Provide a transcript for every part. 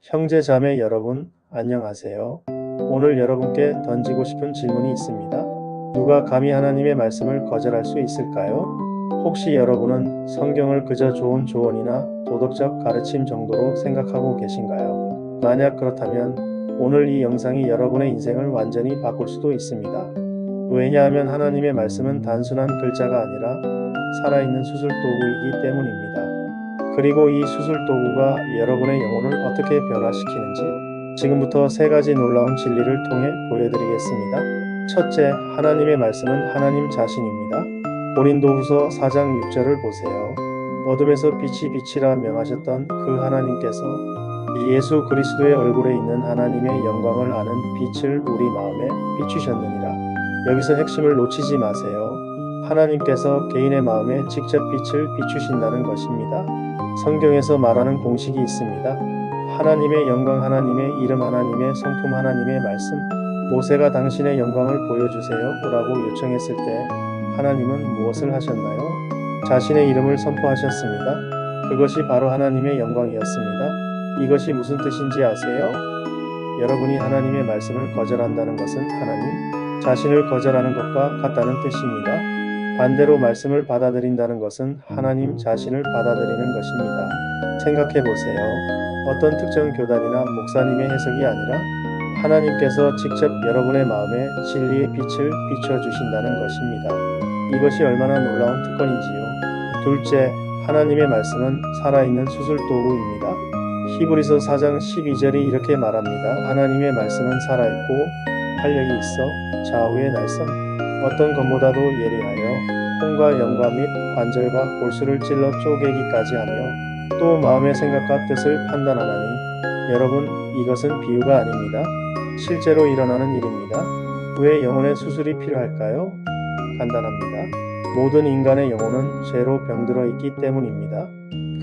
형제 자매 여러분, 안녕하세요. 오늘 여러분께 던지고 싶은 질문이 있습니다. 누가 감히 하나님의 말씀을 거절할 수 있을까요? 혹시 여러분은 성경을 그저 좋은 조언이나 도덕적 가르침 정도로 생각하고 계신가요? 만약 그렇다면 오늘 이 영상이 여러분의 인생을 완전히 바꿀 수도 있습니다. 왜냐하면 하나님의 말씀은 단순한 글자가 아니라 살아있는 수술 도구이기 때문입니다. 그리고 이 수술 도구가 여러분의 영혼을 어떻게 변화시키는지 지금부터 세 가지 놀라운 진리를 통해 보여드리겠습니다. 첫째, 하나님의 말씀은 하나님 자신입니다. 고린도후서 4장 6절을 보세요. 어둠에서 빛이 빛이라 명하셨던 그 하나님께서 예수 그리스도의 얼굴에 있는 하나님의 영광을 아는 빛을 우리 마음에 비추셨느니라. 여기서 핵심을 놓치지 마세요. 하나님께서 개인의 마음에 직접 빛을 비추신다는 것입니다. 성경에서 말하는 공식이 있습니다. 하나님의 영광, 하나님의 이름, 하나님의 성품, 하나님의 말씀. 모세가 당신의 영광을 보여주세요 라고 요청했을 때 하나님은 무엇을 하셨나요? 자신의 이름을 선포하셨습니다. 그것이 바로 하나님의 영광이었습니다. 이것이 무슨 뜻인지 아세요? 여러분이 하나님의 말씀을 거절한다는 것은 하나님 자신을 거절하는 것과 같다는 뜻입니다. 반대로 말씀을 받아들인다는 것은 하나님 자신을 받아들이는 것입니다. 생각해 보세요. 어떤 특정 교단이나 목사님의 해석이 아니라 하나님께서 직접 여러분의 마음에 진리의 빛을 비춰주신다는 것입니다. 이것이 얼마나 놀라운 특권인지요. 둘째, 하나님의 말씀은 살아있는 수술 도구입니다. 히브리서 4장 12절이 이렇게 말합니다. 하나님의 말씀은 살아있고 활력이 있어 좌우의 날선 어떤 것보다도 예리하여 혼과 영과 및 관절과 골수를 찔러 쪼개기까지 하며 또 마음의 생각과 뜻을 판단하나니 여러분 이것은 비유가 아닙니다. 실제로 일어나는 일입니다. 왜 영혼의 수술이 필요할까요? 간단합니다. 모든 인간의 영혼은 죄로 병들어 있기 때문입니다.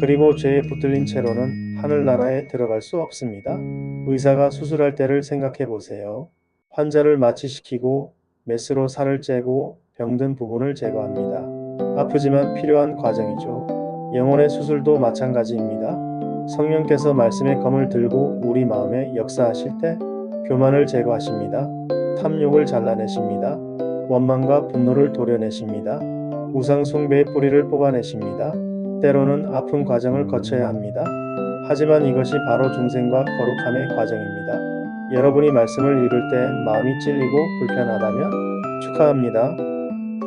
그리고 죄에 붙들린 채로는 하늘나라에 들어갈 수 없습니다. 의사가 수술할 때를 생각해 보세요. 환자를 마취시키고 메스로 살을 째고 병든 부분을 제거합니다. 아프지만 필요한 과정이죠. 영혼의 수술도 마찬가지입니다. 성령께서 말씀의 검을 들고 우리 마음에 역사하실 때 교만을 제거하십니다. 탐욕을 잘라내십니다. 원망과 분노를 도려내십니다. 우상 숭배의 뿌리를 뽑아내십니다. 때로는 아픈 과정을 거쳐야 합니다. 하지만 이것이 바로 중생과 거룩함의 과정입니다. 여러분이 말씀을 읽을 때 마음이 찔리고 불편하다면 축하합니다.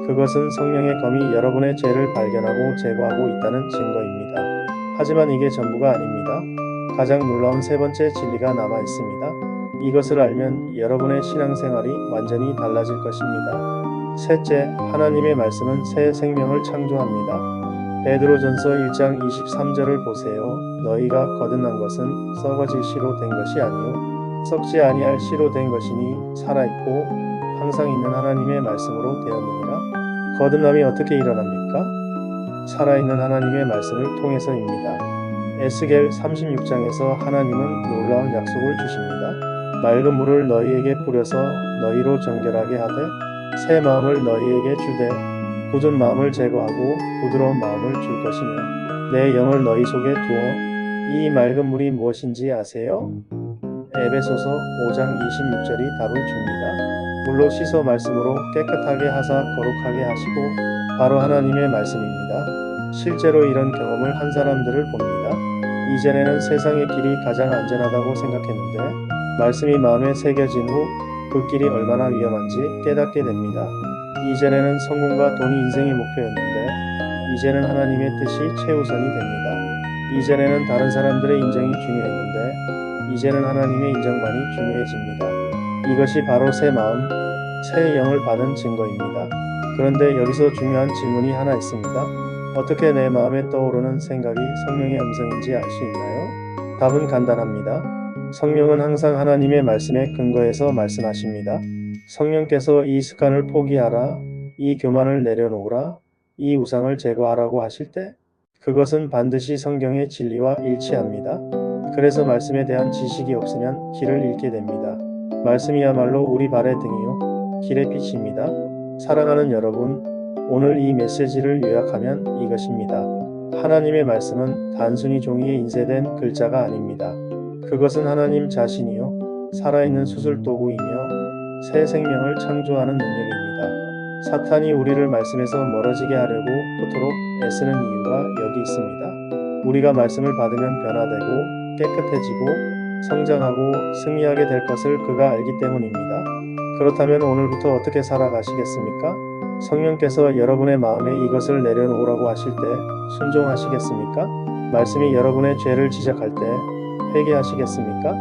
그것은 성령의 검이 여러분의 죄를 발견하고 제거하고 있다는 증거입니다. 하지만 이게 전부가 아닙니다. 가장 놀라운 세 번째 진리가 남아 있습니다. 이것을 알면 여러분의 신앙생활이 완전히 달라질 것입니다. 셋째, 하나님의 말씀은 새 생명을 창조합니다. 베드로전서 1장 23절을 보세요. 너희가 거듭난 것은 썩어질 씨로 된 것이 아니요 썩지 아니할 씨로 된 것이니 살아있고 항상 있는 하나님의 말씀으로 되었느니라. 거듭남이 어떻게 일어납니까? 살아있는 하나님의 말씀을 통해서입니다. 에스겔 36장에서 하나님은 놀라운 약속을 주십니다. 맑은 물을 너희에게 뿌려서 너희로 정결하게 하되 새 마음을 너희에게 주되 굳은 마음을 제거하고 부드러운 마음을 줄 것이며 내 영을 너희 속에 두어 이 맑은 물이 무엇인지 아세요? 에베소서 5장 26절이 답을 줍니다. 물로 씻어 말씀으로 깨끗하게 하사 거룩하게 하시고 바로 하나님의 말씀입니다. 실제로 이런 경험을 한 사람들을 봅니다. 이전에는 세상의 길이 가장 안전하다고 생각했는데 말씀이 마음에 새겨진 후 그 길이 얼마나 위험한지 깨닫게 됩니다. 이전에는 성공과 돈이 인생의 목표였는데 이제는 하나님의 뜻이 최우선이 됩니다. 이전에는 다른 사람들의 인정이 중요했는데 이제는 하나님의 인정만이 중요해집니다. 이것이 바로 새 마음, 새 영을 받은 증거입니다. 그런데 여기서 중요한 질문이 하나 있습니다. 어떻게 내 마음에 떠오르는 생각이 성령의 음성인지 알 수 있나요? 답은 간단합니다. 성령은 항상 하나님의 말씀에 근거해서 말씀하십니다. 성령께서 이 습관을 포기하라, 이 교만을 내려놓으라, 이 우상을 제거하라고 하실 때 그것은 반드시 성경의 진리와 일치합니다. 그래서 말씀에 대한 지식이 없으면 길을 잃게 됩니다. 말씀이야말로 우리 발의 등이요 길의 빛입니다. 사랑하는 여러분, 오늘 이 메시지를 요약하면 이것입니다. 하나님의 말씀은 단순히 종이에 인쇄된 글자가 아닙니다. 그것은 하나님 자신이요 살아있는 수술 도구이며 새 생명을 창조하는 능력입니다. 사탄이 우리를 말씀에서 멀어지게 하려고 그토록 애쓰는 이유가 여기 있습니다. 우리가 말씀을 받으면 변화되고 깨끗해지고 성장하고 승리하게 될 것을 그가 알기 때문입니다. 그렇다면 오늘부터 어떻게 살아가시겠습니까? 성령께서 여러분의 마음에 이것을 내려놓으라고 하실 때 순종하시겠습니까? 말씀이 여러분의 죄를 지적할 때 회개하시겠습니까?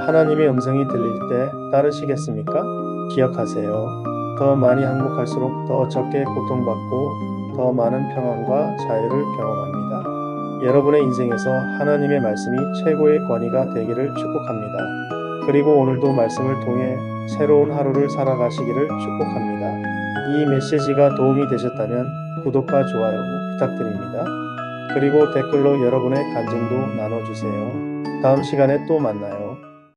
하나님의 음성이 들릴 때 따르시겠습니까? 기억하세요. 더 많이 항복할수록 더 적게 고통받고 더 많은 평안과 자유를 경험합니다. 여러분의 인생에서 하나님의 말씀이 최고의 권위가 되기를 축복합니다. 그리고 오늘도 말씀을 통해 새로운 하루를 살아가시기를 축복합니다. 이 메시지가 도움이 되셨다면 구독과 좋아요 부탁드립니다. 그리고 댓글로 여러분의 간증도 나눠주세요. 다음 시간에 또 만나요.